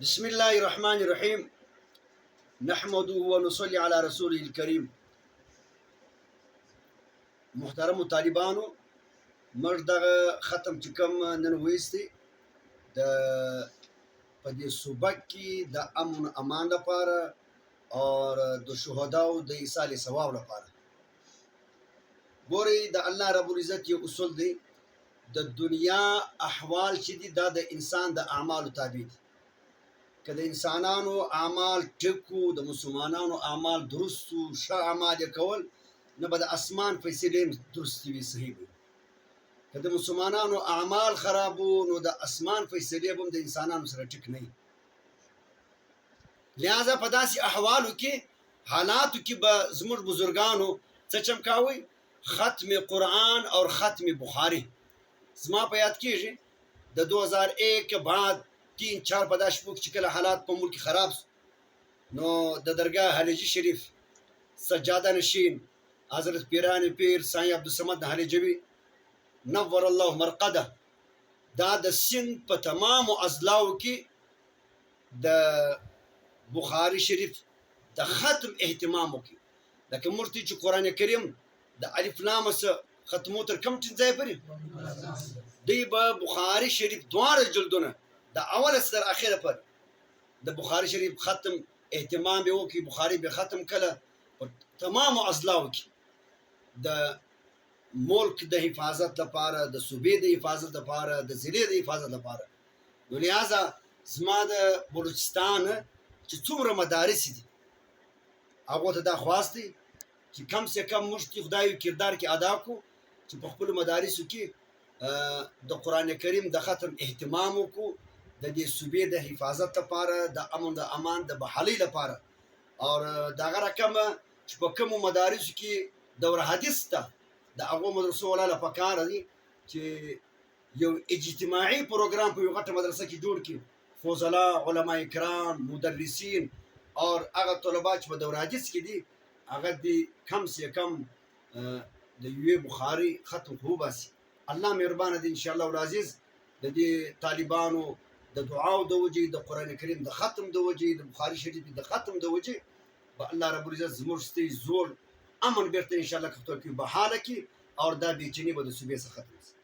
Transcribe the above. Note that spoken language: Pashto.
بسم الله الرحمن الرحيم نحمده ونصلي على رسوله الكريم. محترم طالبانو، موږ دغه ختم چې کوم نن ویستی د په دې صوبه کې د امن امان لپاره او د شهداو د ایصال ثواب لپاره. ګورئ، د الله رب العزت یو اصول دی، د دنیا احوال چې دي دا د انسان د اعمالو تابع دي. که د انسانانو اعمال ټکو، د مسلمانانو اعمال درستو، ښه اعمال یې کول، نه به د اسمان فیصلې هم درستې وي، صحیح وي. که د مسلمانانو اعمال خراب وو، نو د اسمان فیصلې به هم د انسانانو سره ټیک نه وي. لہذا په داسې احوالو کې، حالاتو کې به زموږ بزرګانو څه چمکاوی؟ ختم قرآن اور ختم بخاری. زما په یاد کېږي د 2001 کے بعد 3-4 په دا شپو کې چې کله حالات په ملک خراب سو، نو د درگاه حلیجي شریف سجاده نشین حضرت پیران پیر سایه عبدالصمد حلیجوی نور الله مرقده، دا د سند په تمامو اضلاعو کې د بخاری شریف د ختم اهتمام وکړي. لکه مرتي چې قرآن کریم د الف لام سره ختمو تر کم ځای پورې دوی به بخاری شریف دواړه جلدونه د اول تر اخره پر د بخاری شریف ختم اهتمام به وکړي. بخاری به ختم کله په تمامو اضلاعو کې د ملک د حفاظت لپاره، د صوبې د حفاظت لپاره، د ضلع د حفاظت لپاره. نو لہذا زما د بلوچستان چې څومره مدارس دي، هغو ته دا خواست دی چې کم سے کم موږ خدای کردار کې ادا کو چې په خپلو مدارسو کې د قرآن کریم د ختم اهتمام وکړو، د دې صوبې د حفاظت لپاره، د امن د امان د بحالۍ لپاره. او دغه رقمه چې په کومو مدارسو کې دوره حدیث ته د هغو مدرسو والا پکار دي چې یو اجتماعي پروګرام په یو غټه مدرسه کې جوړ کړي، فضلا، علما کرام، مدرسین اور هغه طلبا چې په دوره حدیث کې دي، هغه دې کم سے کم د یوې بخاري ختم خو باسي. الله مهربانه دی انشاءالله العزیز. د دې طالبانو د دعاو د وجې، د قرآن کریم د ختم د وجې، د بخاري شریف د ختم د وجې به الله رب العزت زموږ ستې زور امن بیرته انشاءالله که بحاله کړي، او دا بېچیني به د صوبې څخه ختم شي.